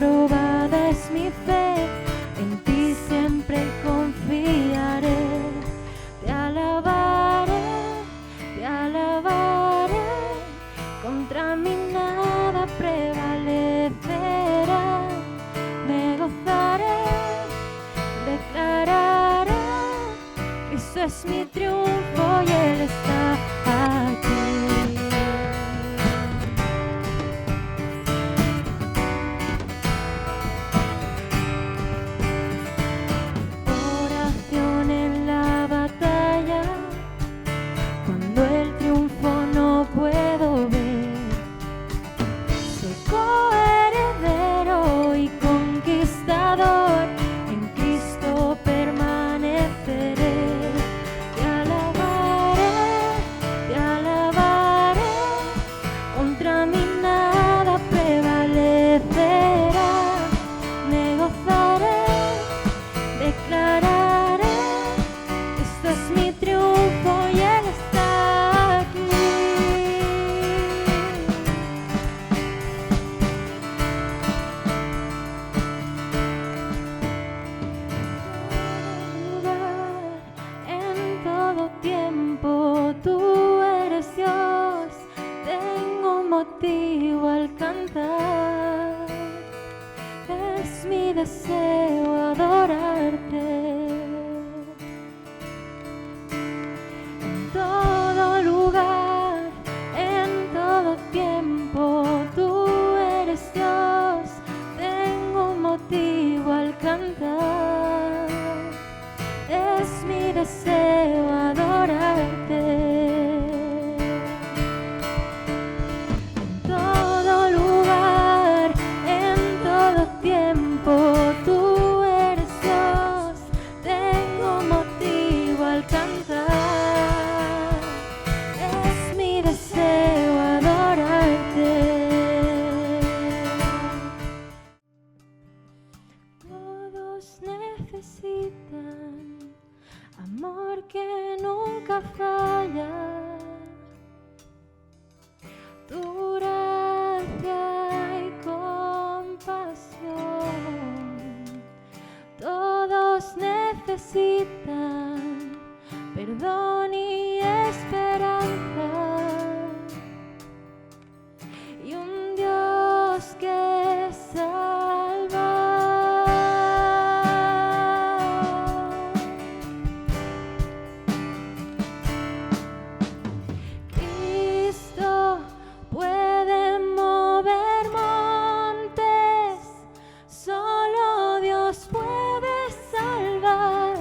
probada es mi fe, en ti siempre confiaré. Te alabaré, contra mí nada prevalecerá. Me gozaré, declararé, Cristo es mi triunfo y Él está aquí. Oración en la batalla, cuando el triunfo no puedo ver. Soy coheredero y conquistador, en Cristo permaneceré. Te alabaré, contra mí nada prevalecerá. Me gozaré, declararé, esto es mi triunfo y Él está aquí. En todo tiempo tú eres Dios, tengo motivo al cantar. Es mi deseo adorarte. En todo lugar, en todo tiempo, tú eres Dios, tengo motivo al cantar. Es mi deseo adorarte. En todo lugar, en todo tiempo, tú eres Dios, tengo motivo al cantar. Es mi deseo adorarte. Todos necesitan amor que nunca falla, tu gracia y compasión. Todos necesitan perdón y esperanza, y un Dios que salva. Cristo puede mover montes, solo Dios puede salvar.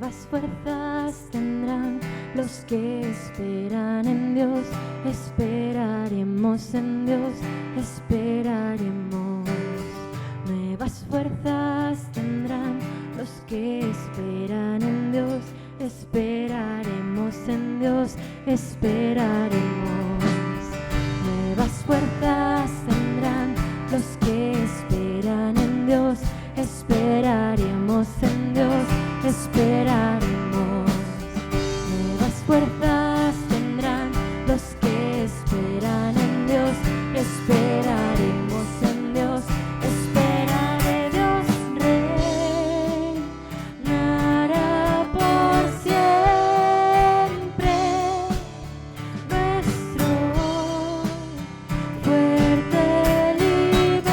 Nuevas fuerzas tendrán los que esperan en Dios. Esperaremos en Dios, esperaremos. Nuevas fuerzas tendrán los que esperan en Dios. Esperaremos en Dios, esperaremos. Nuevas fuerzas tendrán los que esperan en Dios. Esperaremos en Dios, esperaremos. Nuevas fuerzas tendrán los que esperan en Dios. Esperaremos en Dios, esperaré. Dios reinará por siempre, nuestro fuerte libertador.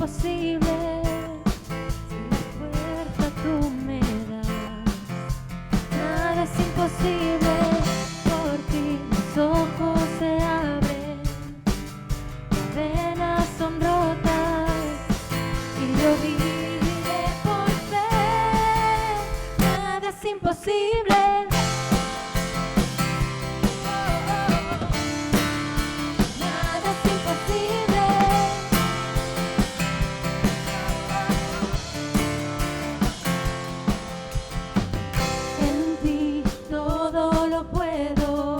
imposible, si la fuerza tú me das. Nada es imposible, por ti mis ojos se abren, cadenas son rotas y yo viviré por fe. Nada es imposible. Nada es imposible. En ti todo lo puedo,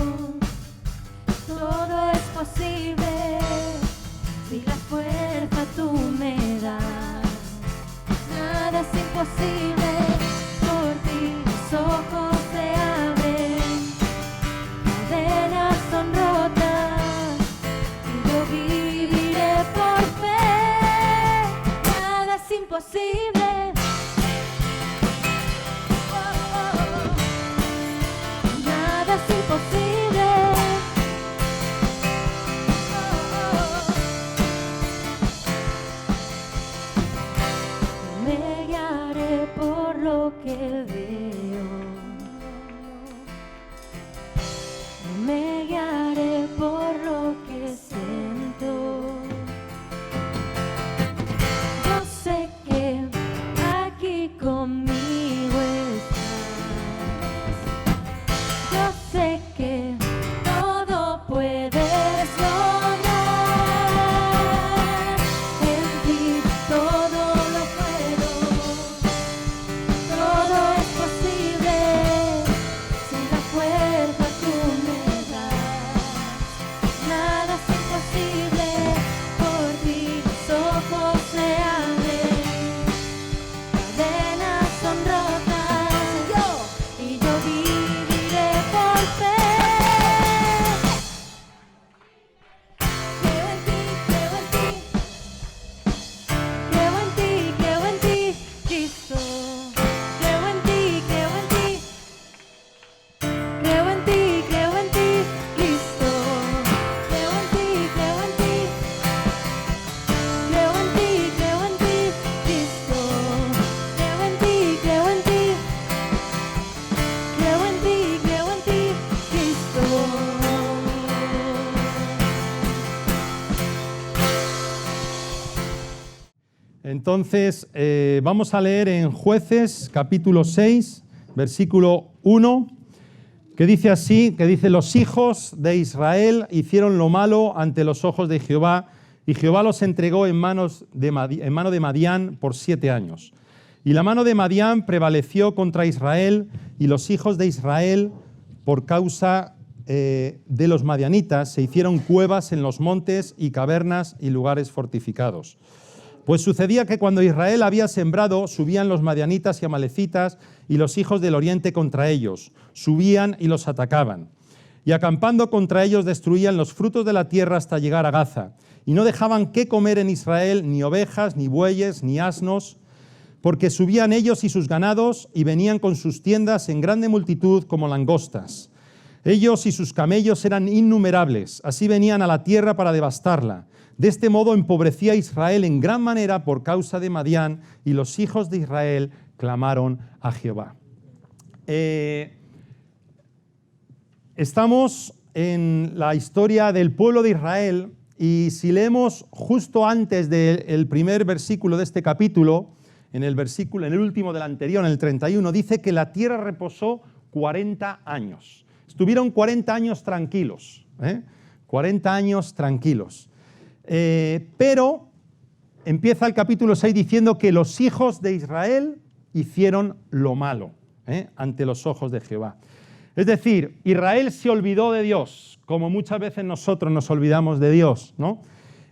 todo es posible, si la fuerza tú me das. Nada es imposible, por ti mis ojos se abren, cadenas son rotas y yo viviré por fe. Nada es imposible. Oh, oh, oh. Nada es imposible. Oh, oh. Me guiaré por lo que veo, me guiaré por lo que siento. Yo sé que aquí conmigo estás. Yo sé que todo puedes lograr. En ti todo lo puedo, todo es posible, si la fuerza tú me das. Nada es imposible, por ti mis ojos se abren, cadenas son rotas y yo viviré por fe. Creo en ti, creo en ti, creo en ti, creo en ti, Cristo. Creo en ti, creo en ti, creo en ti, creo en ti, Cristo. Creo en ti, creo en ti, creo en ti, creo en ti, Cristo. Creo en ti, creo en ti, creo en ti, creo en ti, Cristo. Entonces, vamos a leer en Jueces, capítulo 6, versículo 1, que dice así, que dice: los hijos de Israel hicieron lo malo ante los ojos de Jehová, y Jehová los entregó en mano de Madián por 7 años. Y la mano de Madián prevaleció contra Israel, y los hijos de Israel, por causa de los madianitas, se hicieron cuevas en los montes y cavernas y lugares fortificados. Pues sucedía que cuando Israel había sembrado, subían los madianitas y amalecitas y los hijos del oriente contra ellos, subían y los atacaban. Y acampando contra ellos destruían los frutos de la tierra hasta llegar a Gaza. Y no dejaban qué comer en Israel, ni ovejas, ni bueyes, ni asnos, porque subían ellos y sus ganados y venían con sus tiendas en grande multitud como langostas. Ellos y sus camellos eran innumerables, así venían a la tierra para devastarla. De este modo empobrecía a Israel en gran manera por causa de Madián, y los hijos de Israel clamaron a Jehová. Estamos en la historia del pueblo de Israel, y si leemos justo antes del primer versículo de este capítulo, en el último del anterior, en el 31, dice que la tierra reposó 40 años. Estuvieron 40 años tranquilos, 40 años tranquilos. Pero empieza el capítulo 6 diciendo que los hijos de Israel hicieron lo malo ante los ojos de Jehová. Es decir, Israel se olvidó de Dios, como muchas veces nosotros nos olvidamos de Dios, ¿no?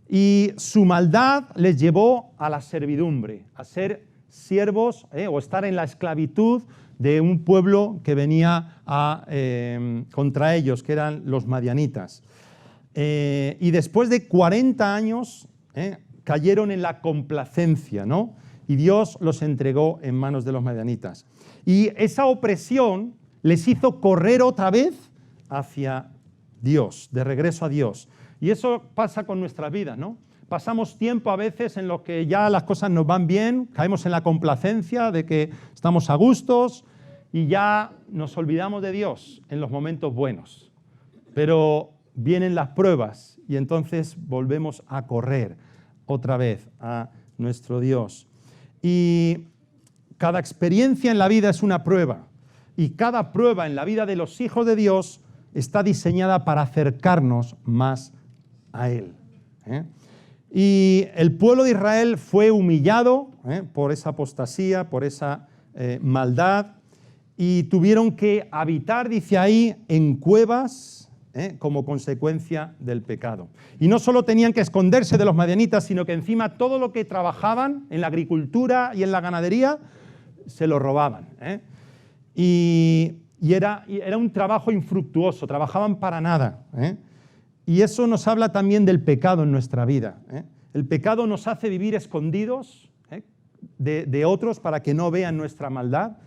Y su maldad les llevó a la servidumbre, a ser siervos o estar en la esclavitud de un pueblo que venía contra ellos, que eran los madianitas. Y después de 40 años cayeron en la complacencia, ¿no? Y Dios los entregó en manos de los madianitas. Y esa opresión les hizo correr otra vez hacia Dios, de regreso a Dios. Y eso pasa con nuestra vida, ¿no? pasamos tiempo a veces en lo que ya las cosas nos van bien, caemos en la complacencia de que estamos a gustos y ya nos olvidamos de Dios en los momentos buenos. Pero vienen las pruebas y entonces volvemos a correr otra vez a nuestro Dios. Y cada experiencia en la vida es una prueba. Y cada prueba en la vida de los hijos de Dios está diseñada para acercarnos más a Él. Y el pueblo de Israel fue humillado por esa apostasía, por esa maldad, y tuvieron que habitar, dice ahí, en cuevas como consecuencia del pecado. Y no solo tenían que esconderse de los madianitas, sino que encima todo lo que trabajaban en la agricultura y en la ganadería se lo robaban. Y era un trabajo infructuoso, trabajaban para nada. Y eso nos habla también del pecado en nuestra vida. El pecado nos hace vivir escondidos de otros para que no vean nuestra maldad,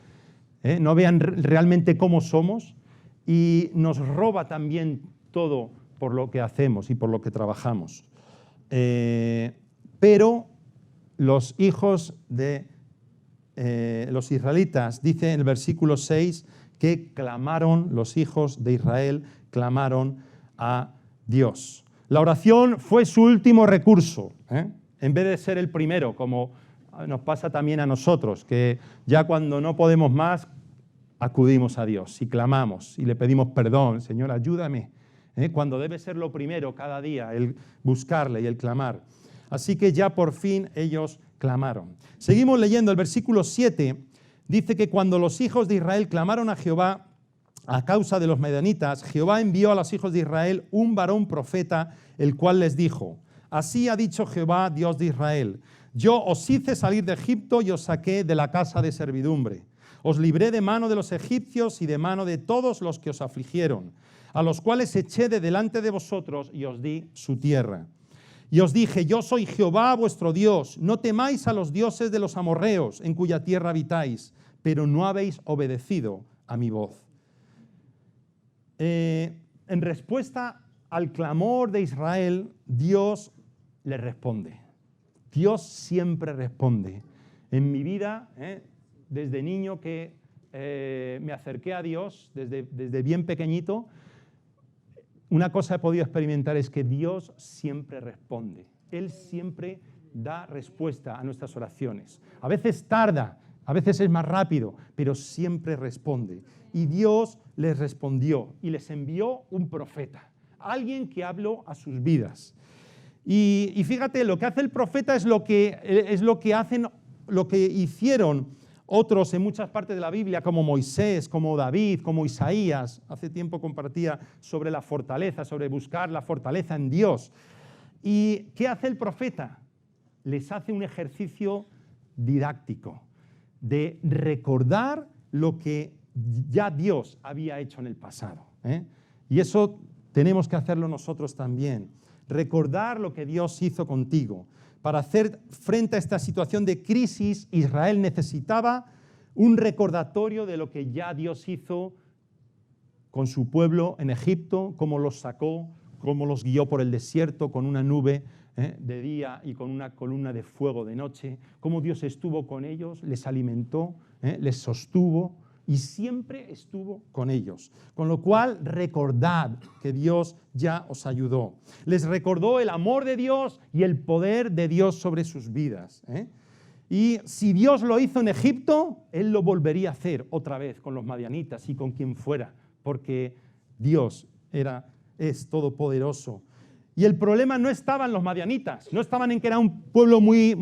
no vean realmente cómo somos, y nos roba también todo por lo que hacemos y por lo que trabajamos. Pero los hijos de los israelitas, dice en el versículo 6, que clamaron, los hijos de Israel clamaron a Dios. La oración fue su último recurso, en vez de ser el primero, como nos pasa también a nosotros, que ya cuando no podemos más, acudimos a Dios y clamamos y le pedimos perdón, Señor, ayúdame, cuando debe ser lo primero cada día, el buscarle y el clamar. Así que ya por fin ellos clamaron. Seguimos leyendo el versículo 7, dice que cuando los hijos de Israel clamaron a Jehová a causa de los madianitas, Jehová envió a los hijos de Israel un varón profeta, el cual les dijo: así ha dicho Jehová, Dios de Israel, yo os hice salir de Egipto y os saqué de la casa de servidumbre. Os libré de mano de los egipcios y de mano de todos los que os afligieron, a los cuales eché de delante de vosotros y os di su tierra. Y os dije, yo soy Jehová vuestro Dios, no temáis a los dioses de los amorreos, en cuya tierra habitáis, pero no habéis obedecido a mi voz. En respuesta al clamor de Israel, Dios le responde. Dios siempre responde. En mi vida, desde niño que me acerqué a Dios, desde bien pequeñito, una cosa he podido experimentar es que Dios siempre responde. Él siempre da respuesta a nuestras oraciones. A veces tarda, a veces es más rápido, pero siempre responde. Y Dios les respondió y les envió un profeta, alguien que habló a sus vidas. Y fíjate, lo que hace el profeta es lo que hicieron otros en muchas partes de la Biblia, como Moisés, como David, como Isaías. Hace tiempo compartía sobre la fortaleza, sobre buscar la fortaleza en Dios. ¿Y qué hace el profeta? Les hace un ejercicio didáctico de recordar lo que ya Dios había hecho en el pasado. Y eso tenemos que hacerlo nosotros también. Recordar lo que Dios hizo contigo. Para hacer frente a esta situación de crisis, Israel necesitaba un recordatorio de lo que ya Dios hizo con su pueblo en Egipto, cómo los sacó, cómo los guió por el desierto con una nube de día y con una columna de fuego de noche, cómo Dios estuvo con ellos, les alimentó, les sostuvo y siempre estuvo con ellos. Con lo cual, recordad que Dios ya os ayudó. Les recordó el amor de Dios y el poder de Dios sobre sus vidas. Y si Dios lo hizo en Egipto, Él lo volvería a hacer otra vez con los madianitas y con quien fuera, porque Dios es todopoderoso. Y el problema no estaba en los madianitas, no estaban en que era un pueblo muy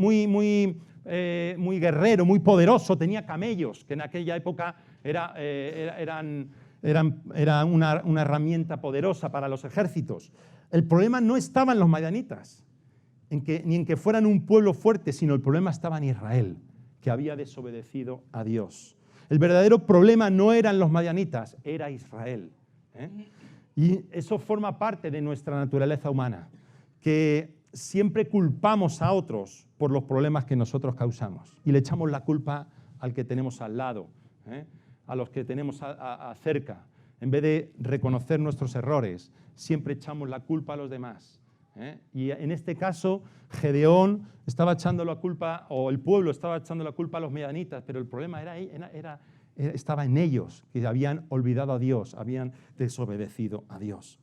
guerrero, muy poderoso, tenía camellos, que en aquella época era una herramienta poderosa para los ejércitos. El problema no estaba en los madianitas, ni en que fueran un pueblo fuerte, sino el problema estaba en Israel, que había desobedecido a Dios. El verdadero problema no eran los madianitas, era Israel. Y eso forma parte de nuestra naturaleza humana, que siempre culpamos a otros por los problemas que nosotros causamos y le echamos la culpa al que tenemos al lado, a los que tenemos cerca. En vez de reconocer nuestros errores, siempre echamos la culpa a los demás. Y en este caso, Gedeón estaba echando la culpa, o el pueblo estaba echando la culpa a los madianitas, pero el problema estaba en ellos, que habían olvidado a Dios, habían desobedecido a Dios.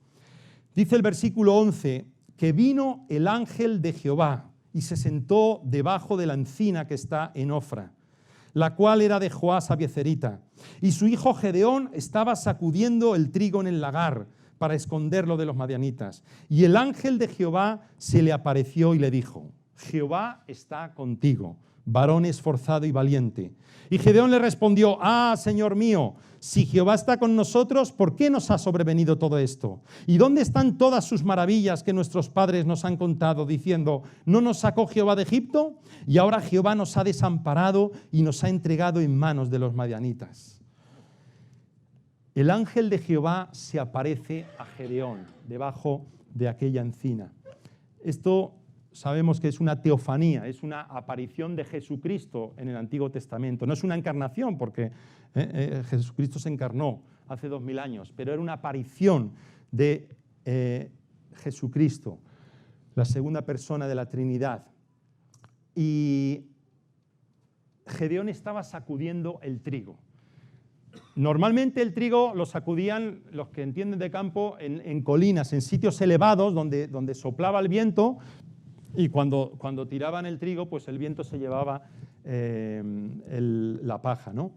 Dice el versículo 11, que vino el ángel de Jehová y se sentó debajo de la encina que está en Ofra, la cual era de Joás abiezerita. Y su hijo Gedeón estaba sacudiendo el trigo en el lagar para esconderlo de los madianitas. Y el ángel de Jehová se le apareció y le dijo, Jehová está contigo, varón esforzado y valiente. Y Gedeón le respondió, Señor mío, si Jehová está con nosotros, ¿por qué nos ha sobrevenido todo esto? ¿Y dónde están todas sus maravillas que nuestros padres nos han contado, diciendo, ¿no nos sacó Jehová de Egipto? Y ahora Jehová nos ha desamparado y nos ha entregado en manos de los madianitas. El ángel de Jehová se aparece a Gedeón debajo de aquella encina. Esto sabemos que es una teofanía, es una aparición de Jesucristo en el Antiguo Testamento. No es una encarnación, porque Jesucristo se encarnó hace 2000 años, pero era una aparición de Jesucristo, la segunda persona de la Trinidad. Y Gedeón estaba sacudiendo el trigo. Normalmente el trigo lo sacudían, los que entienden de campo, en colinas, en sitios elevados donde soplaba el viento, y cuando tiraban el trigo, pues el viento se llevaba la paja, ¿no?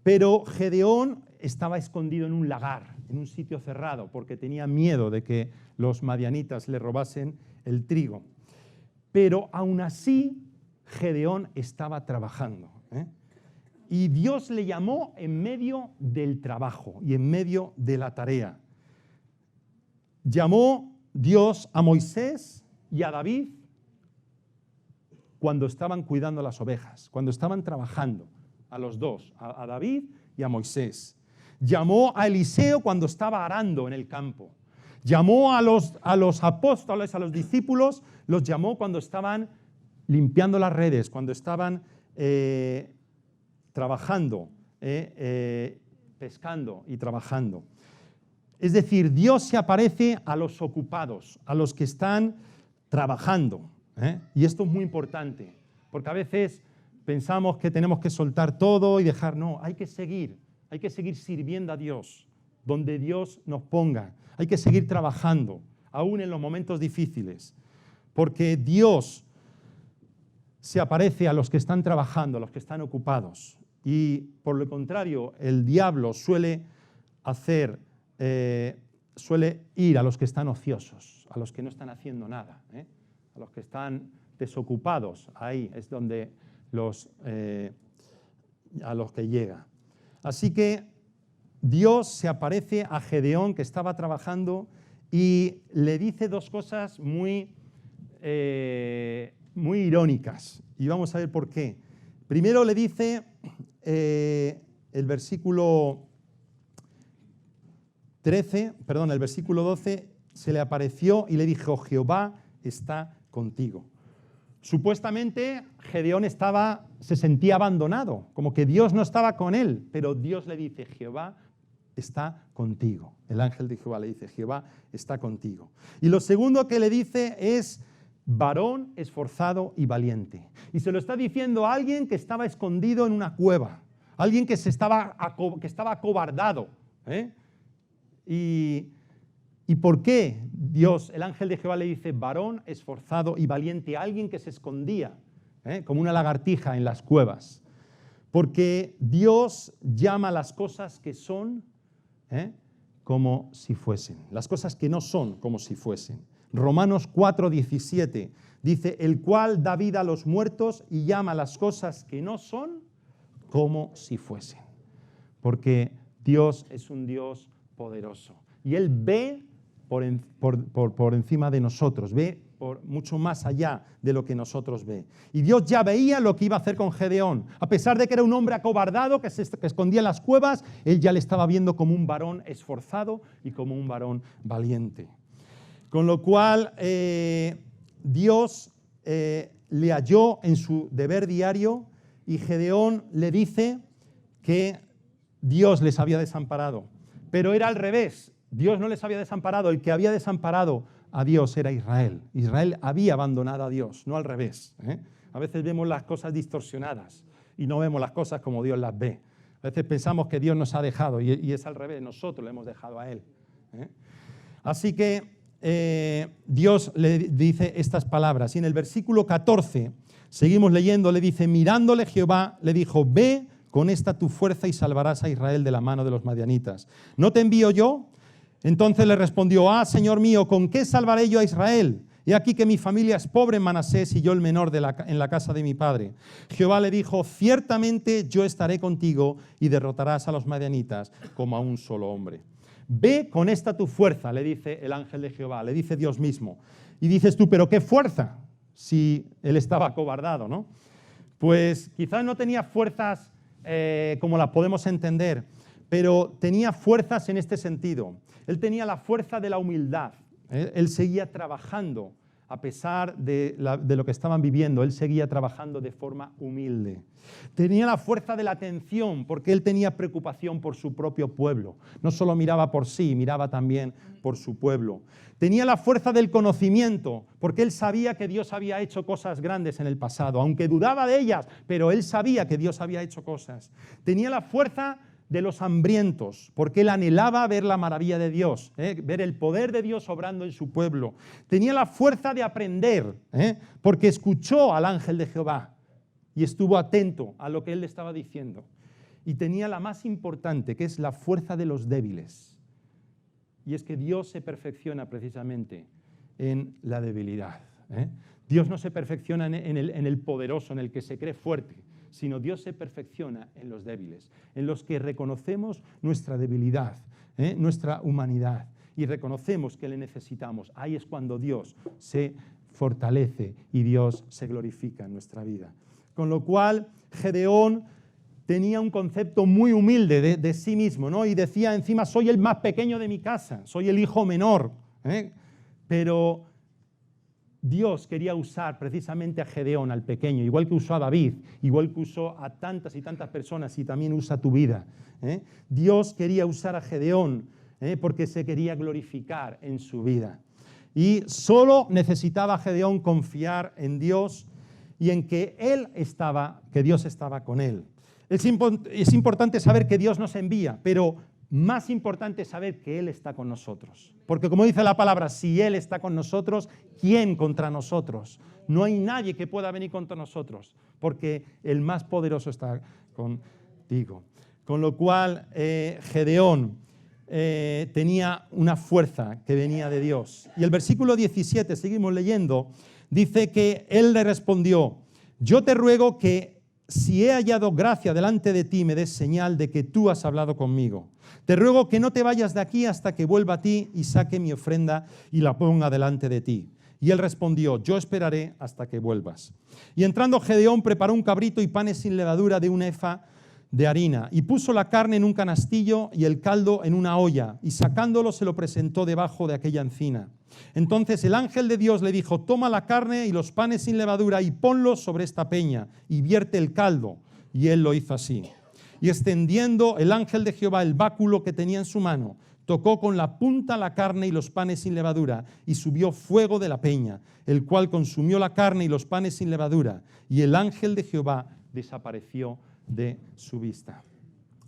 Pero Gedeón estaba escondido en un lagar, en un sitio cerrado, porque tenía miedo de que los madianitas le robasen el trigo. Pero aún así, Gedeón estaba trabajando, Y Dios le llamó en medio del trabajo y en medio de la tarea. Llamó Dios a Moisés y a David cuando estaban cuidando las ovejas, cuando estaban trabajando, a los dos, a David y a Moisés. Llamó a Eliseo cuando estaba arando en el campo. Llamó a los apóstoles, a los discípulos, los llamó cuando estaban limpiando las redes, cuando estaban trabajando, pescando y trabajando. Es decir, Dios se aparece a los ocupados, a los que están trabajando. Y esto es muy importante, porque a veces pensamos que tenemos que soltar todo y dejar. No, hay que seguir sirviendo a Dios, donde Dios nos ponga. Hay que seguir trabajando, aún en los momentos difíciles, porque Dios se aparece a los que están trabajando, a los que están ocupados. Y por lo contrario, el diablo suele ir a los que están ociosos, a los que no están haciendo nada, a los que están desocupados. Ahí es donde a los que llega. Así que Dios se aparece a Gedeón, que estaba trabajando, y le dice dos cosas muy irónicas. Y vamos a ver por qué. Primero le dice el versículo 12, se le apareció y le dijo, Jehová está contigo. Supuestamente Gedeón se sentía abandonado, como que Dios no estaba con él, pero Dios le dice, Jehová está contigo. El ángel de Jehová le dice, Jehová está contigo. Y lo segundo que le dice es, varón esforzado y valiente. Y se lo está diciendo a alguien que estaba escondido en una cueva, alguien que estaba acobardado. ¿Y por qué Dios, el ángel de Jehová, le dice varón esforzado y valiente a alguien que se escondía, como una lagartija en las cuevas? Porque Dios llama las cosas que son como si fuesen, las cosas que no son como si fuesen. Romanos 4:17 dice, el cual da vida a los muertos y llama las cosas que no son como si fuesen. Porque Dios es un Dios poderoso y Él ve por encima de nosotros, ve mucho más allá de lo que nosotros ve. Y Dios ya veía lo que iba a hacer con Gedeón. A pesar de que era un hombre acobardado que escondía en las cuevas, Él ya le estaba viendo como un varón esforzado y como un varón valiente. Con lo cual, Dios le halló en su deber diario y Gedeón le dice que Dios les había desamparado. Pero era al revés. Dios no les había desamparado, el que había desamparado a Dios era Israel. Israel había abandonado a Dios, no al revés. A veces vemos las cosas distorsionadas y no vemos las cosas como Dios las ve. A veces pensamos que Dios nos ha dejado y es al revés, nosotros le hemos dejado a Él. Así que Dios le dice estas palabras. Y en el versículo 14, seguimos leyendo, le dice, mirándole Jehová, le dijo, ve con esta tu fuerza y salvarás a Israel de la mano de los madianitas. ¿No te envío yo? Entonces le respondió, Señor mío, ¿con qué salvaré yo a Israel? He aquí que mi familia es pobre en Manasés y yo el menor en la casa de mi padre. Jehová le dijo, ciertamente yo estaré contigo y derrotarás a los madianitas como a un solo hombre. Ve con esta tu fuerza, le dice el ángel de Jehová, le dice Dios mismo. Y dices tú, ¿pero qué fuerza? Si él estaba acobardado, ¿no? Pues quizás no tenía fuerzas como las podemos entender, pero tenía fuerzas en este sentido. Él tenía la fuerza de la humildad. Él seguía trabajando a pesar de lo que estaban viviendo. Él seguía trabajando de forma humilde. Tenía la fuerza de la atención porque él tenía preocupación por su propio pueblo. No solo miraba por sí, miraba también por su pueblo. Tenía la fuerza del conocimiento porque él sabía que Dios había hecho cosas grandes en el pasado, aunque dudaba de ellas, pero él sabía que Dios había hecho cosas. Tenía la fuerza de los hambrientos, porque él anhelaba ver la maravilla de Dios, ver el poder de Dios obrando en su pueblo. Tenía la fuerza de aprender, porque escuchó al ángel de Jehová y estuvo atento a lo que él le estaba diciendo. Y tenía la más importante, que es la fuerza de los débiles. Y es que Dios se perfecciona precisamente en la debilidad. Dios no se perfecciona en el poderoso, en el que se cree fuerte, sino Dios se perfecciona en los débiles, en los que reconocemos nuestra debilidad, nuestra humanidad, y reconocemos que le necesitamos. Ahí es cuando Dios se fortalece y Dios se glorifica en nuestra vida. Con lo cual, Gedeón tenía un concepto muy humilde de sí mismo, ¿no? Y decía encima, soy el más pequeño de mi casa, soy el hijo menor, pero Dios quería usar precisamente a Gedeón, al pequeño, igual que usó a David, igual que usó a tantas y tantas personas y también usa tu vida. Dios quería usar a Gedeón porque se quería glorificar en su vida. Y solo necesitaba Gedeón confiar en Dios y en que que Dios estaba con él. Es importante saber que Dios nos envía, pero más importante es saber que Él está con nosotros. Porque como dice la palabra, si Él está con nosotros, ¿quién contra nosotros? No hay nadie que pueda venir contra nosotros, porque el más poderoso está contigo. Con lo cual, Gedeón tenía una fuerza que venía de Dios. Y el versículo 17, seguimos leyendo, dice que Él le respondió, yo te ruego que si he hallado gracia delante de ti, me des señal de que tú has hablado conmigo. Te ruego que no te vayas de aquí hasta que vuelva a ti y saque mi ofrenda y la ponga delante de ti. Y él respondió, yo esperaré hasta que vuelvas. Y entrando Gedeón preparó un cabrito y panes sin levadura de un efa de harina, y puso la carne en un canastillo y el caldo en una olla, y sacándolo se lo presentó debajo de aquella encina. Entonces el ángel de Dios le dijo, toma la carne y los panes sin levadura y ponlos sobre esta peña, y vierte el caldo. Y él lo hizo así. Y extendiendo el ángel de Jehová el báculo que tenía en su mano, tocó con la punta la carne y los panes sin levadura, y subió fuego de la peña, el cual consumió la carne y los panes sin levadura, y el ángel de Jehová desapareció de su vista.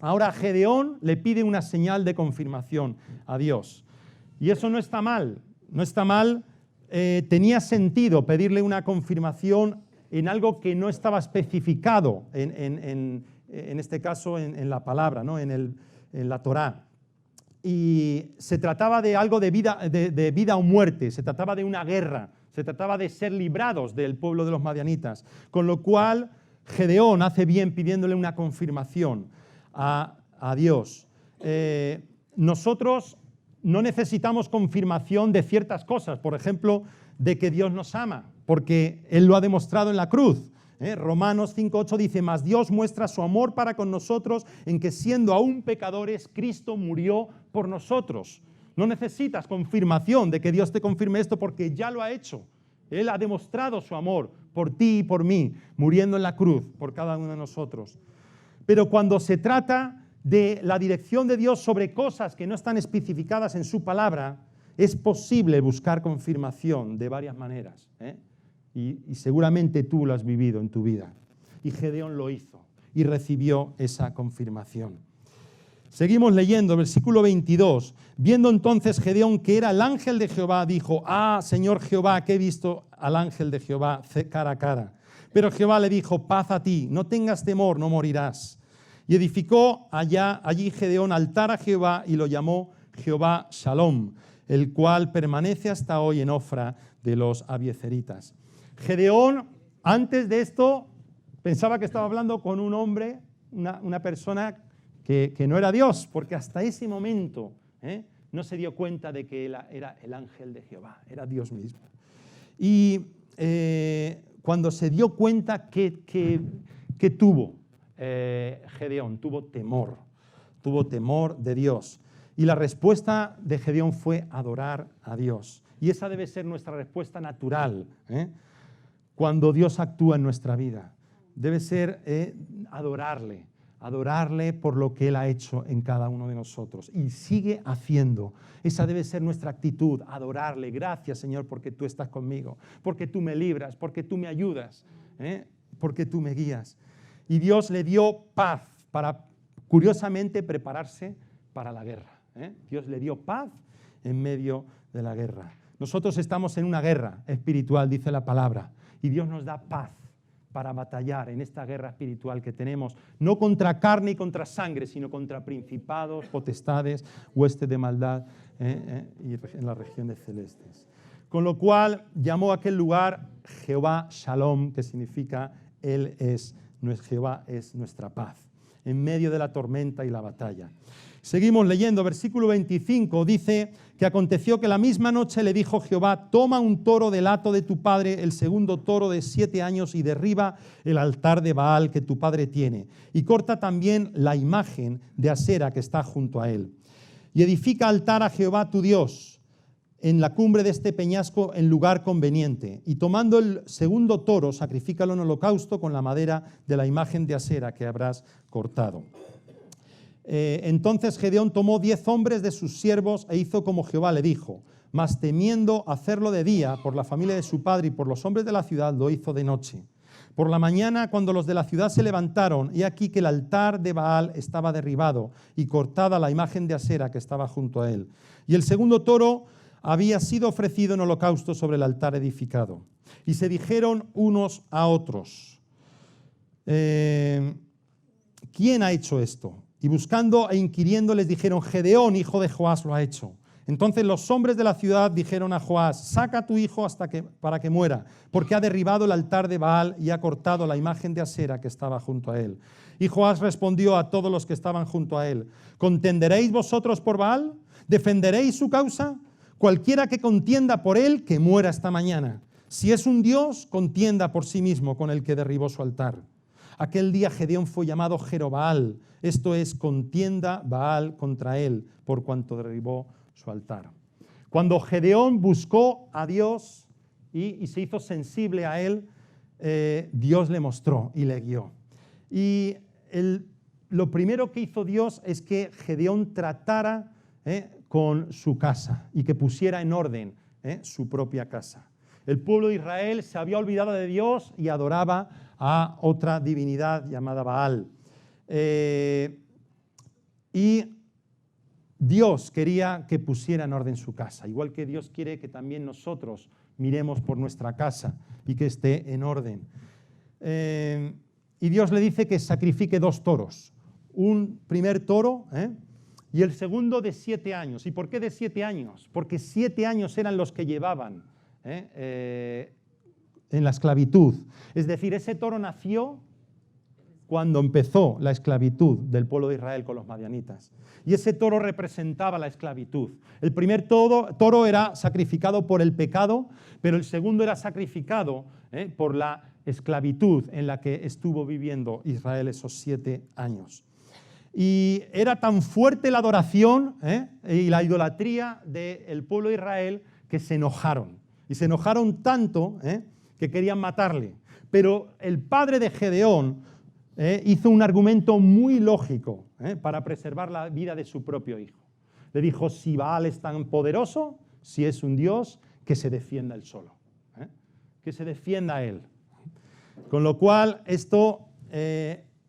Ahora Gedeón le pide una señal de confirmación a Dios. Y eso no está mal, no está mal. Tenía sentido pedirle una confirmación en algo que no estaba especificado, en este caso en la palabra, ¿no? en la Torá. Y se trataba de algo de vida o muerte, se trataba de una guerra, se trataba de ser librados del pueblo de los madianitas. Con lo cual Gedeón hace bien pidiéndole una confirmación a Dios. Nosotros no necesitamos confirmación de ciertas cosas, por ejemplo, de que Dios nos ama, porque Él lo ha demostrado en la cruz. Romanos 5:8 dice, mas Dios muestra su amor para con nosotros en que siendo aún pecadores, Cristo murió por nosotros. No necesitas confirmación de que Dios te confirme esto porque ya lo ha hecho. Él ha demostrado su amor por ti y por mí, muriendo en la cruz por cada uno de nosotros. Pero cuando se trata de la dirección de Dios sobre cosas que no están especificadas en su palabra, es posible buscar confirmación de varias maneras, ¿eh? Y seguramente tú lo has vivido en tu vida. Y Gedeón lo hizo y recibió esa confirmación. Seguimos leyendo, versículo 22. Viendo entonces Gedeón que era el ángel de Jehová, dijo: ah, Señor Jehová, que he visto al ángel de Jehová cara a cara. Pero Jehová le dijo: paz a ti, no tengas temor, no morirás. Y edificó allí Gedeón altar a Jehová y lo llamó Jehová Shalom, el cual permanece hasta hoy en Ofra de los abiezeritas. Gedeón, antes de esto, pensaba que estaba hablando con un hombre, una persona que no era Dios, porque hasta ese momento no se dio cuenta de que él era el ángel de Jehová, era Dios mismo. Y cuando se dio cuenta, que tuvo Gedeón? Tuvo temor de Dios. Y la respuesta de Gedeón fue adorar a Dios. Y esa debe ser nuestra respuesta natural, cuando Dios actúa en nuestra vida. Debe ser adorarle por lo que Él ha hecho en cada uno de nosotros. Y sigue haciendo. Esa debe ser nuestra actitud, adorarle. Gracias, Señor, porque tú estás conmigo, porque tú me libras, porque tú me ayudas, porque tú me guías. Y Dios le dio paz para, curiosamente, prepararse para la guerra. Dios le dio paz en medio de la guerra. Nosotros estamos en una guerra espiritual, dice la palabra, y Dios nos da paz para batallar en esta guerra espiritual que tenemos, no contra carne y contra sangre, sino contra principados, potestades, huestes de maldad y en las regiones celestes. Con lo cual llamó a aquel lugar Jehová Shalom, que significa Jehová es nuestra paz, en medio de la tormenta y la batalla. Seguimos leyendo, versículo 25, dice que aconteció que la misma noche le dijo Jehová: toma un toro del hato de tu padre, el segundo toro de 7 años, y derriba el altar de Baal que tu padre tiene, y corta también la imagen de Asera que está junto a él. Y edifica altar a Jehová tu Dios en la cumbre de este peñasco en lugar conveniente, y tomando el segundo toro, sacrifícalo en holocausto con la madera de la imagen de Asera que habrás cortado. Entonces Gedeón tomó 10 hombres de sus siervos e hizo como Jehová le dijo, mas temiendo hacerlo de día por la familia de su padre y por los hombres de la ciudad, lo hizo de noche. Por la mañana, cuando los de la ciudad se levantaron, he aquí que el altar de Baal estaba derribado y cortada la imagen de Asera que estaba junto a él. Y el segundo toro había sido ofrecido en holocausto sobre el altar edificado. Y se dijeron unos a otros: ¿quién ha hecho esto? Y buscando e inquiriendo les dijeron: Gedeón, hijo de Joás, lo ha hecho. Entonces los hombres de la ciudad dijeron a Joás: saca a tu hijo para que muera, porque ha derribado el altar de Baal y ha cortado la imagen de Asera que estaba junto a él. Y Joás respondió a todos los que estaban junto a él: ¿contenderéis vosotros por Baal? ¿Defenderéis su causa? Cualquiera que contienda por él, que muera esta mañana. Si es un Dios, contienda por sí mismo con el que derribó su altar. Aquel día Gedeón fue llamado Jerobaal, esto es, contienda Baal contra él, por cuanto derribó su altar. Cuando Gedeón buscó a Dios y se hizo sensible a él, Dios le mostró y le guió. Y lo primero que hizo Dios es que Gedeón tratara con su casa y que pusiera en orden su propia casa. El pueblo de Israel se había olvidado de Dios y adoraba a otra divinidad llamada Baal. Y Dios quería que pusiera en orden su casa, igual que Dios quiere que también nosotros miremos por nuestra casa y que esté en orden. Y Dios le dice que sacrifique 2 toros, un primer toro y el segundo de 7 años. ¿Y por qué de 7 años? Porque 7 años eran los que llevaban en la esclavitud. Es decir, ese toro nació cuando empezó la esclavitud del pueblo de Israel con los madianitas. Y ese toro representaba la esclavitud. El primer toro era sacrificado por el pecado, pero el segundo era sacrificado por la esclavitud en la que estuvo viviendo Israel esos 7 años. Y era tan fuerte la adoración y la idolatría del pueblo de Israel que se enojaron. Y se enojaron tanto que querían matarle. Pero el padre de Gedeón hizo un argumento muy lógico para preservar la vida de su propio hijo. Le dijo, si Baal es tan poderoso, si es un Dios, que se defienda él solo, que se defienda él. Con lo cual, esto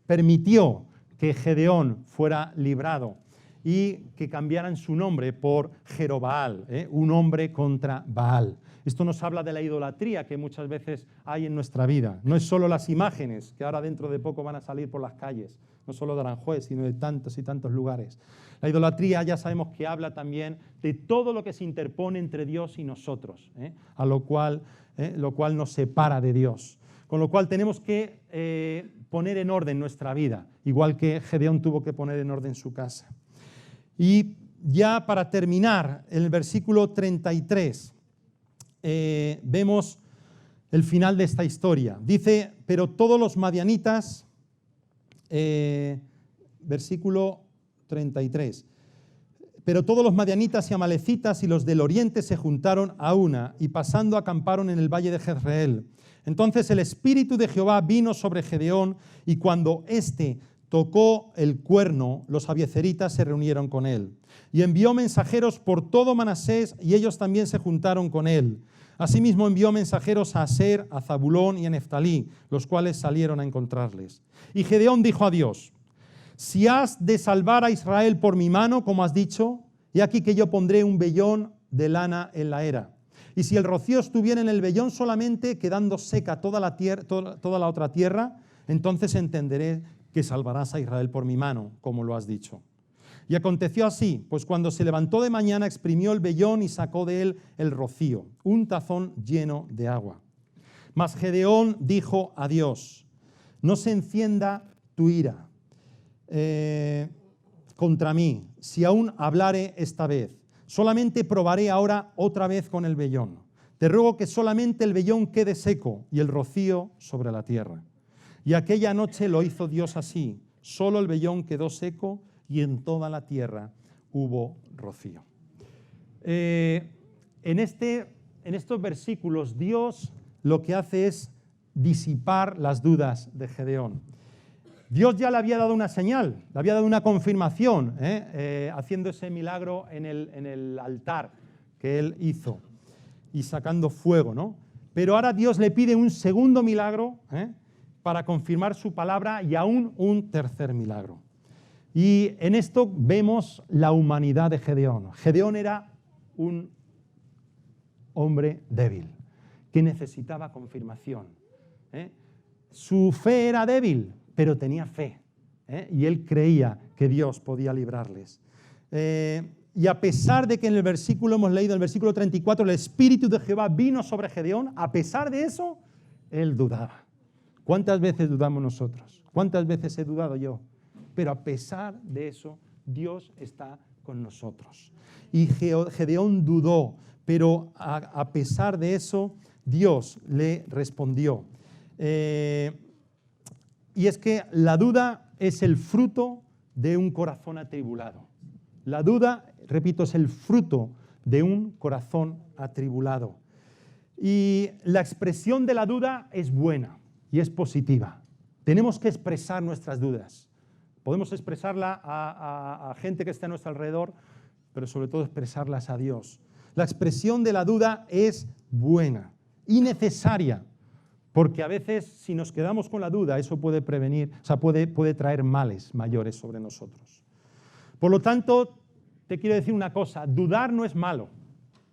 permitió que Gedeón fuera librado y que cambiaran su nombre por Jerobaal, un hombre contra Baal. Esto nos habla de la idolatría que muchas veces hay en nuestra vida. No es solo las imágenes, que ahora dentro de poco van a salir por las calles, no solo de Aranjuez, sino de tantos y tantos lugares. La idolatría ya sabemos que habla también de todo lo que se interpone entre Dios y nosotros, lo cual nos separa de Dios. Con lo cual tenemos que poner en orden nuestra vida, igual que Gedeón tuvo que poner en orden su casa. Y ya para terminar, en el versículo 33, vemos el final de esta historia. Dice, pero todos los madianitas, versículo 33, pero todos los madianitas y amalecitas y los del oriente se juntaron a una y pasando acamparon en el valle de Jezreel. Entonces el espíritu de Jehová vino sobre Gedeón y cuando éste tocó el cuerno, los abiezeritas se reunieron con él. Y envió mensajeros por todo Manasés y ellos también se juntaron con él. Asimismo envió mensajeros a Aser, a Zabulón y a Neftalí, los cuales salieron a encontrarles. Y Gedeón dijo a Dios, si has de salvar a Israel por mi mano, como has dicho, he aquí que yo pondré un vellón de lana en la era. Y si el rocío estuviera en el vellón solamente, quedando seca toda la otra tierra, entonces entenderé que salvarás a Israel por mi mano, como lo has dicho. Y aconteció así, pues cuando se levantó de mañana, exprimió el vellón y sacó de él el rocío, un tazón lleno de agua. Mas Gedeón dijo a Dios, no se encienda tu ira contra mí, si aún hablare esta vez. Solamente probaré ahora otra vez con el vellón. Te ruego que solamente el vellón quede seco y el rocío sobre la tierra. Y aquella noche lo hizo Dios así. Solo el vellón quedó seco y en toda la tierra hubo rocío. En estos versículos Dios lo que hace es disipar las dudas de Gedeón. Dios ya le había dado una señal, le había dado una confirmación, haciendo ese milagro en el altar que él hizo y sacando fuego, ¿no? Pero ahora Dios le pide un segundo milagro para confirmar su palabra y aún un tercer milagro. Y en esto vemos la humanidad de Gedeón. Gedeón era un hombre débil que necesitaba confirmación. Su fe era débil, pero tenía fe, y él creía que Dios podía librarles. Y a pesar de que en el versículo, hemos leído en el versículo 34, el Espíritu de Jehová vino sobre Gedeón, a pesar de eso, él dudaba. ¿Cuántas veces dudamos nosotros? ¿Cuántas veces he dudado yo? Pero a pesar de eso, Dios está con nosotros. Y Gedeón dudó, pero a pesar de eso, Dios le respondió. Y es que la duda es el fruto de un corazón atribulado. La duda, repito, es el fruto de un corazón atribulado. Y la expresión de la duda es buena y es positiva. Tenemos que expresar nuestras dudas. Podemos expresarla a gente que está a nuestro alrededor, pero sobre todo expresarlas a Dios. La expresión de la duda es buena y necesaria. Porque a veces, si nos quedamos con la duda, eso puede prevenir, puede traer males mayores sobre nosotros. Por lo tanto, te quiero decir una cosa, dudar no es malo.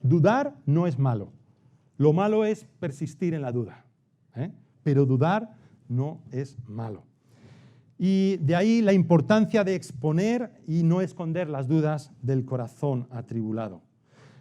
Dudar no es malo. Lo malo es persistir en la duda. Pero dudar no es malo. Y de ahí la importancia de exponer y no esconder las dudas del corazón atribulado.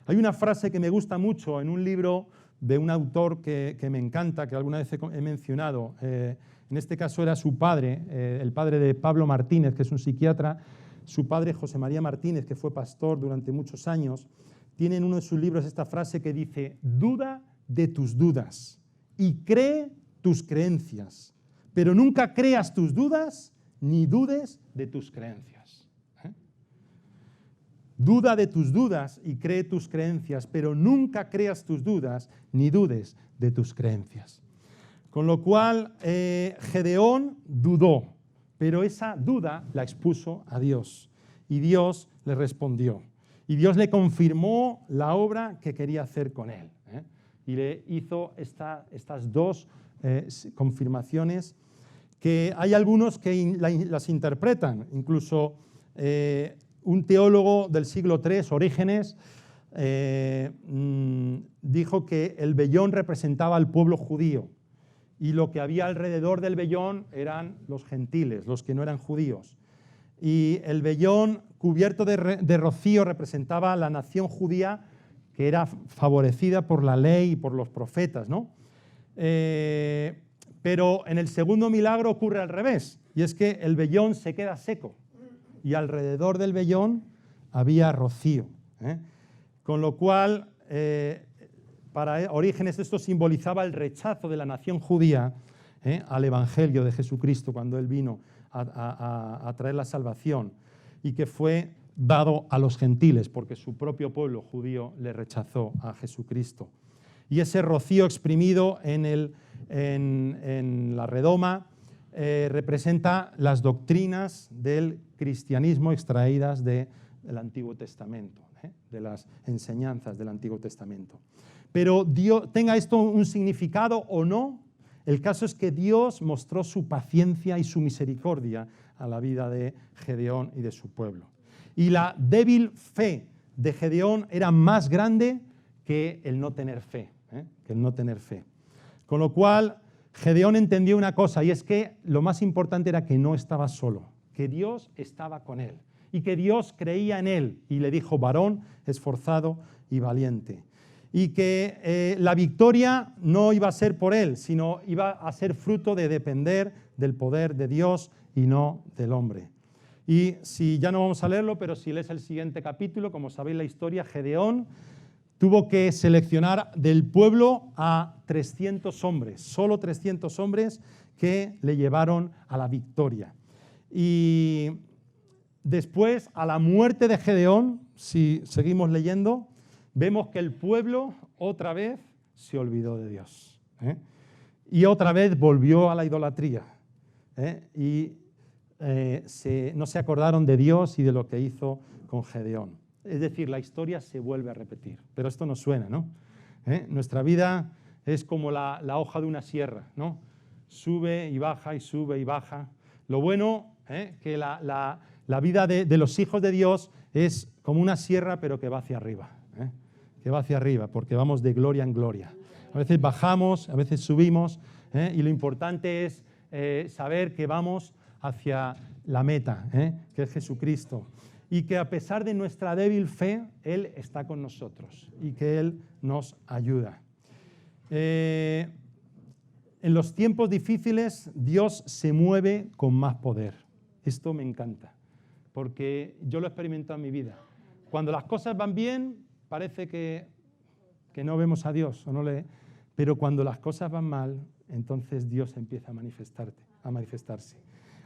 Hay una frase que me gusta mucho en un libro de un autor que me encanta, que alguna vez he mencionado. En este caso era su padre, el padre de Pablo Martínez, que es un psiquiatra. Su padre, José María Martínez, que fue pastor durante muchos años, tiene en uno de sus libros esta frase que dice: duda de tus dudas y cree tus creencias, pero nunca creas tus dudas ni dudes de tus creencias. Duda de tus dudas y cree tus creencias, pero nunca creas tus dudas ni dudes de tus creencias. Con lo cual, Gedeón dudó, pero esa duda la expuso a Dios y Dios le respondió. Y Dios le confirmó la obra que quería hacer con él. Y le hizo estas dos confirmaciones que hay algunos que las interpretan. Incluso un teólogo del siglo III, Orígenes, dijo que el vellón representaba al pueblo judío y lo que había alrededor del vellón eran los gentiles, los que no eran judíos. Y el vellón cubierto de rocío representaba a la nación judía que era favorecida por la ley y por los profetas, ¿no? Pero en el segundo milagro ocurre al revés, y es que el vellón se queda seco y alrededor del vellón había rocío. Con lo cual, para Orígenes esto simbolizaba el rechazo de la nación judía al Evangelio de Jesucristo cuando Él vino a traer la salvación y que fue dado a los gentiles porque su propio pueblo judío le rechazó a Jesucristo. Y ese rocío exprimido en la redoma representa las doctrinas del cristianismo extraídas del Antiguo Testamento, de las enseñanzas del Antiguo Testamento. Pero tenga esto un significado o no, el caso es que Dios mostró su paciencia y su misericordia a la vida de Gedeón y de su pueblo. Y la débil fe de Gedeón era más grande que el no tener fe. Con lo cual, Gedeón entendió una cosa, y es que lo más importante era que no estaba solo, que Dios estaba con él y que Dios creía en él y le dijo varón, esforzado y valiente. Y que la victoria no iba a ser por él, sino iba a ser fruto de depender del poder de Dios y no del hombre. Y si ya no vamos a leerlo, pero si lees el siguiente capítulo, como sabéis la historia, Gedeón tuvo que seleccionar del pueblo a 300 hombres, solo 300 hombres que le llevaron a la victoria. Y después, a la muerte de Gedeón, si seguimos leyendo, vemos que el pueblo otra vez se olvidó de Dios. Y otra vez volvió a la idolatría. Y no se acordaron de Dios y de lo que hizo con Gedeón. Es decir, la historia se vuelve a repetir. Pero esto nos suena, ¿no? Nuestra vida es como la hoja de una sierra, ¿no? Sube y baja y sube y baja. Lo bueno, que la vida de los hijos de Dios es como una sierra, pero que va hacia arriba. Que va hacia arriba, porque vamos de gloria en gloria. A veces bajamos, a veces subimos, y lo importante es saber que vamos hacia la meta, que es Jesucristo, y que a pesar de nuestra débil fe, Él está con nosotros y que Él nos ayuda. En los tiempos difíciles, Dios se mueve con más poder. Esto me encanta, porque yo lo he experimentado en mi vida. Cuando las cosas van bien, parece que no vemos a Dios, pero cuando las cosas van mal, entonces Dios empieza a manifestarse.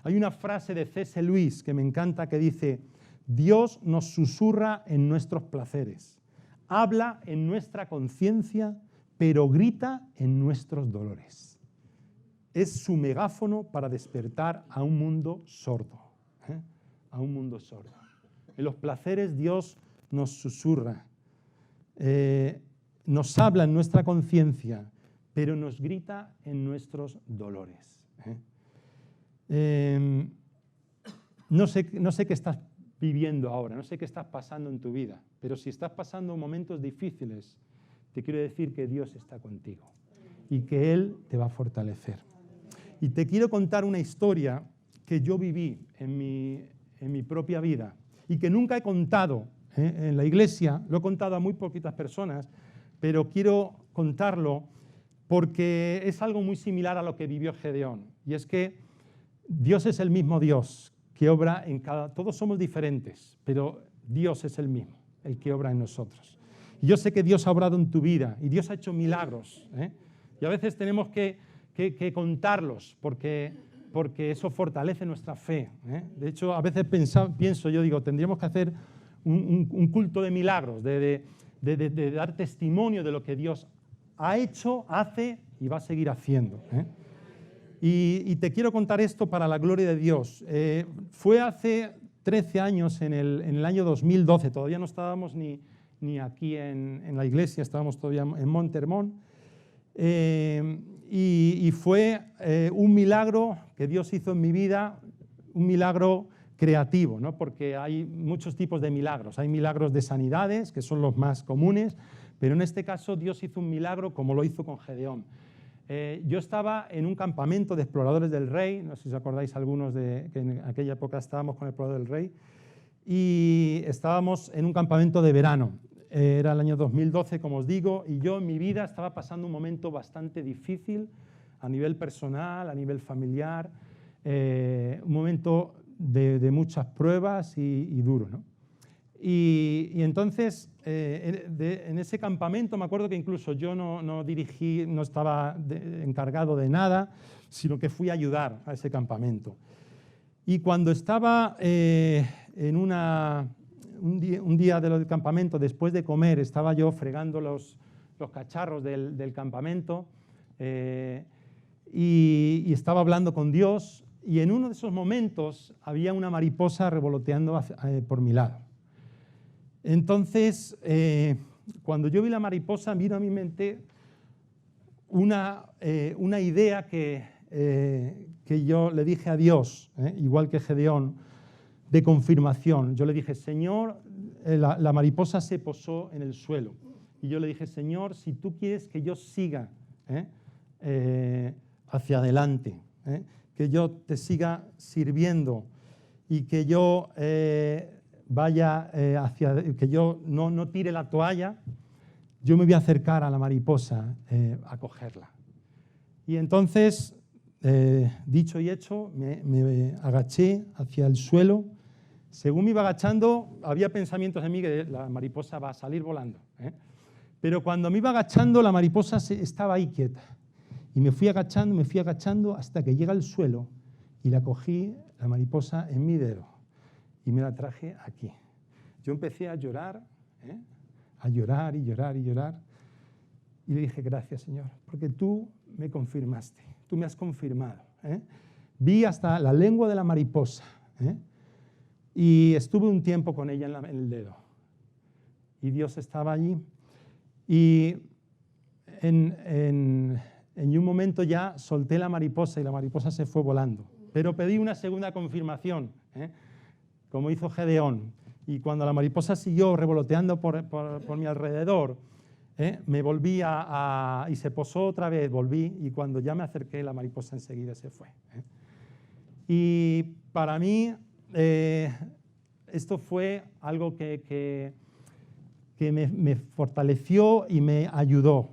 Hay una frase de C.S. Lewis que me encanta que dice: Dios nos susurra en nuestros placeres, habla en nuestra conciencia, pero grita en nuestros dolores. Es su megáfono para despertar a un mundo sordo, a un mundo sordo. En los placeres Dios nos susurra, nos habla en nuestra conciencia, pero nos grita en nuestros dolores. No sé qué estás viviendo ahora, no sé qué estás pasando en tu vida, pero si estás pasando momentos difíciles, te quiero decir que Dios está contigo y que Él te va a fortalecer. Y te quiero contar una historia que yo viví en mi propia vida y que nunca he contado en la iglesia, lo he contado a muy poquitas personas, pero quiero contarlo porque es algo muy similar a lo que vivió Gedeón. Y es que Dios es el mismo Dios que obra en todos somos diferentes, pero Dios es el mismo, el que obra en nosotros. Y yo sé que Dios ha obrado en tu vida y Dios ha hecho milagros. Y a veces tenemos que contarlos porque eso fortalece nuestra fe. De hecho, a veces digo, tendríamos que hacer un culto de milagros, de dar testimonio de lo que Dios ha hecho, hace y va a seguir haciendo. Y te quiero contar esto para la gloria de Dios. Fue hace 13 años, en el año 2012, todavía no estábamos ni aquí en la iglesia, estábamos todavía en Montermón. Y fue un milagro que Dios hizo en mi vida, un milagro creativo, ¿no? Porque hay muchos tipos de milagros. Hay milagros de sanidades, que son los más comunes, pero en este caso Dios hizo un milagro como lo hizo con Gedeón. Yo estaba en un campamento de exploradores del rey, no sé si os acordáis algunos que en aquella época estábamos con el explorador del rey, y estábamos en un campamento de verano. Era el año 2012, como os digo, y yo en mi vida estaba pasando un momento bastante difícil a nivel personal, a nivel familiar, un momento de muchas pruebas y duro, ¿no? Y entonces, en ese campamento, me acuerdo que incluso yo no dirigí, no estaba encargado de nada, sino que fui a ayudar a ese campamento. Y cuando estaba en un día del campamento, después de comer, estaba yo fregando los cacharros del campamento y estaba hablando con Dios, y en uno de esos momentos había una mariposa revoloteando por mi lado. Entonces, cuando yo vi la mariposa, vino a mi mente una idea que yo le dije a Dios, igual que Gedeón, de confirmación. Yo le dije, Señor, la mariposa se posó en el suelo. Y yo le dije, Señor, si tú quieres que yo siga hacia adelante, que yo te siga sirviendo y que yo vaya que yo no tire la toalla, yo me voy a acercar a la mariposa a cogerla. Y entonces, dicho y hecho, me agaché hacia el suelo. Según me iba agachando, había pensamientos en mí que la mariposa va a salir volando, Pero cuando me iba agachando, la mariposa estaba ahí quieta. Y me fui agachando hasta que llega al suelo y la cogí, la mariposa, en mi dedo. Y me la traje aquí. Yo empecé a llorar, a llorar y llorar y llorar. Y le dije, gracias, Señor, porque tú me confirmaste, tú me has confirmado. Vi hasta la lengua de la mariposa, y estuve un tiempo con ella en el dedo. Y Dios estaba allí. Y en un momento ya solté la mariposa y la mariposa se fue volando. Pero pedí una segunda confirmación, como hizo Gedeón. Y cuando la mariposa siguió revoloteando por mi alrededor, me volví y se posó otra vez, volví, y cuando ya me acerqué, la mariposa enseguida se fue. Y para mí, esto fue algo que me fortaleció y me ayudó.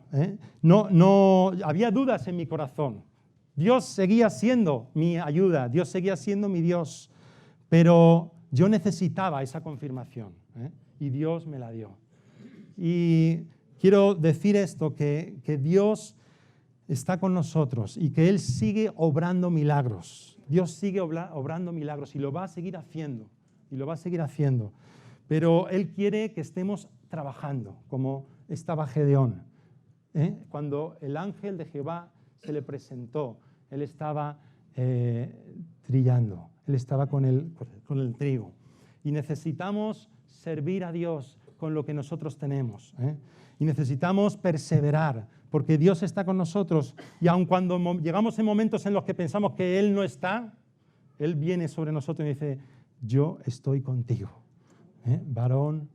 No había dudas en mi corazón. Dios seguía siendo mi ayuda, Dios seguía siendo mi Dios, pero yo necesitaba esa confirmación, y Dios me la dio. Y quiero decir esto, que Dios está con nosotros y que Él sigue obrando milagros. Dios sigue obrando milagros y lo va a seguir haciendo, Pero Él quiere que estemos trabajando, como estaba Gedeón. Cuando el ángel de Jehová se le presentó, él estaba trillando, él estaba con el trigo. Y necesitamos servir a Dios con lo que nosotros tenemos. Y necesitamos perseverar, porque Dios está con nosotros. Y aun cuando llegamos en momentos en los que pensamos que Él no está, Él viene sobre nosotros y dice, yo estoy contigo. Varón,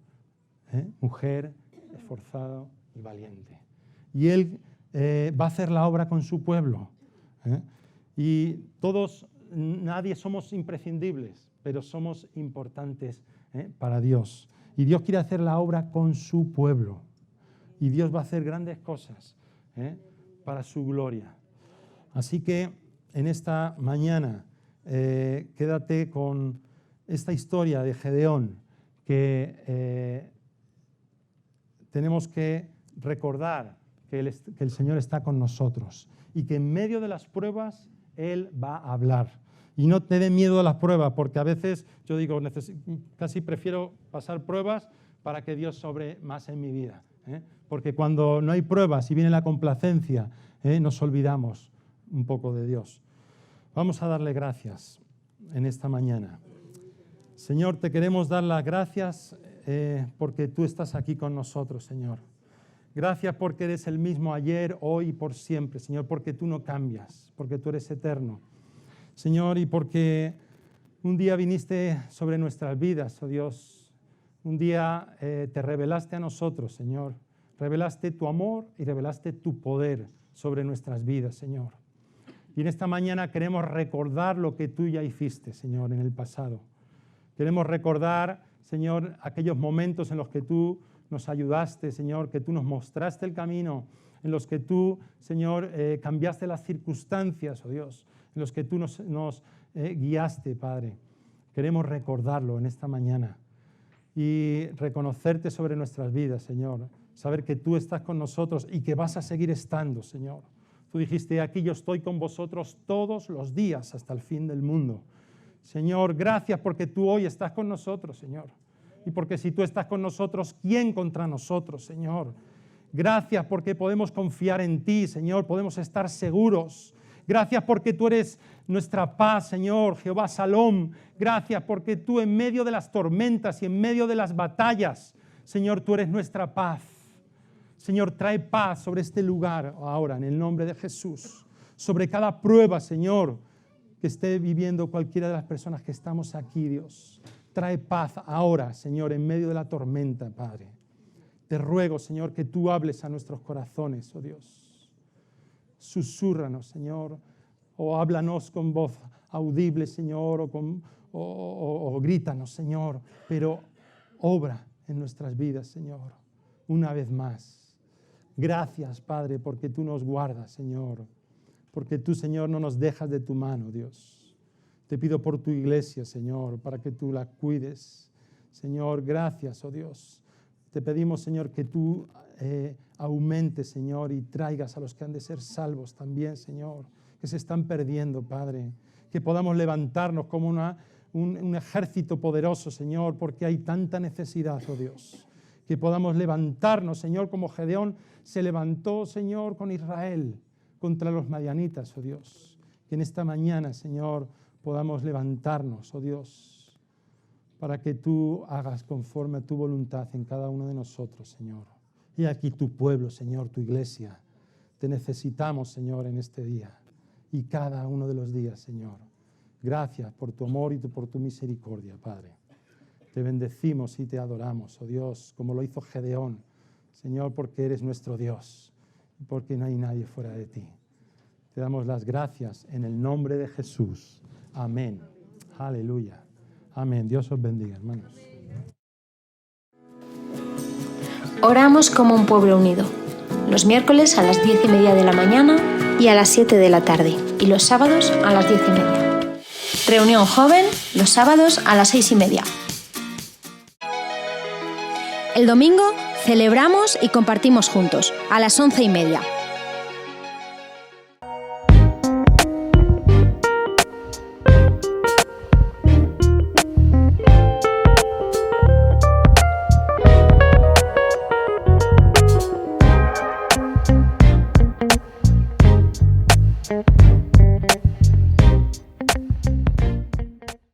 mujer, esforzado y valiente. Y Él va a hacer la obra con su pueblo. Y todos, nadie somos imprescindibles, pero somos importantes para Dios. Y Dios quiere hacer la obra con su pueblo. Y Dios va a hacer grandes cosas para su gloria. Así que en esta mañana quédate con esta historia de Gedeón, que tenemos que recordar que el Señor está con nosotros y que en medio de las pruebas Él va a hablar. Y no te dé miedo a las pruebas, porque a veces yo digo, casi prefiero pasar pruebas para que Dios sobre más en mi vida. Porque cuando no hay pruebas y viene la complacencia, nos olvidamos un poco de Dios. Vamos a darle gracias en esta mañana. Señor, te queremos dar las gracias porque tú estás aquí con nosotros, Señor. Gracias porque eres el mismo ayer, hoy y por siempre, Señor, porque tú no cambias, porque tú eres eterno. Señor, y porque un día viniste sobre nuestras vidas, oh Dios. Un día te revelaste a nosotros, Señor. Revelaste tu amor y revelaste tu poder sobre nuestras vidas, Señor. Y en esta mañana queremos recordar lo que tú ya hiciste, Señor, en el pasado. Queremos recordar, Señor, aquellos momentos en los que tú nos ayudaste, Señor, que tú nos mostraste el camino, en los que tú, Señor, cambiaste las circunstancias, oh Dios, en los que tú nos guiaste, Padre. Queremos recordarlo en esta mañana y reconocerte sobre nuestras vidas, Señor. Saber que tú estás con nosotros y que vas a seguir estando, Señor. Tú dijiste, aquí yo estoy con vosotros todos los días hasta el fin del mundo. Señor, gracias porque tú hoy estás con nosotros, Señor. Y porque si tú estás con nosotros, ¿quién contra nosotros, Señor? Gracias porque podemos confiar en ti, Señor, podemos estar seguros. Gracias porque tú eres nuestra paz, Señor, Jehová Salom. Gracias porque tú en medio de las tormentas y en medio de las batallas, Señor, tú eres nuestra paz. Señor, trae paz sobre este lugar ahora, en el nombre de Jesús. Sobre cada prueba, Señor, que esté viviendo cualquiera de las personas que estamos aquí, Dios. Trae paz ahora, Señor, en medio de la tormenta, Padre. Te ruego, Señor, que tú hables a nuestros corazones, oh Dios. Susúrranos, Señor, o háblanos con voz audible, Señor, o grítanos, Señor, pero obra en nuestras vidas, Señor, una vez más. Gracias, Padre, porque tú nos guardas, Señor, porque tú, Señor, no nos dejas de tu mano, Dios. Te pido por tu iglesia, Señor, para que tú la cuides. Señor, gracias, oh Dios. Te pedimos, Señor, que tú aumentes, Señor, y traigas a los que han de ser salvos también, Señor, que se están perdiendo, Padre. Que podamos levantarnos como un ejército poderoso, Señor, porque hay tanta necesidad, oh Dios. Que podamos levantarnos, Señor, como Gedeón se levantó, Señor, con Israel contra los madianitas, oh Dios. Que en esta mañana, Señor, podamos levantarnos, oh Dios, para que tú hagas conforme a tu voluntad en cada uno de nosotros, Señor. Y aquí tu pueblo, Señor, tu iglesia. Te necesitamos, Señor, en este día y cada uno de los días, Señor. Gracias por tu amor y por tu misericordia, Padre. Te bendecimos y te adoramos, oh Dios, como lo hizo Gedeón, Señor, porque eres nuestro Dios y porque no hay nadie fuera de ti. Te damos las gracias en el nombre de Jesús. Amén. Aleluya. Amén. Dios os bendiga, hermanos. Oramos como un pueblo unido. Los miércoles a las 10:30 de la mañana y a las 7 de la tarde. Y los sábados a las 10:30. Reunión joven los sábados a las 6:30. El domingo celebramos y compartimos juntos a las 11:30.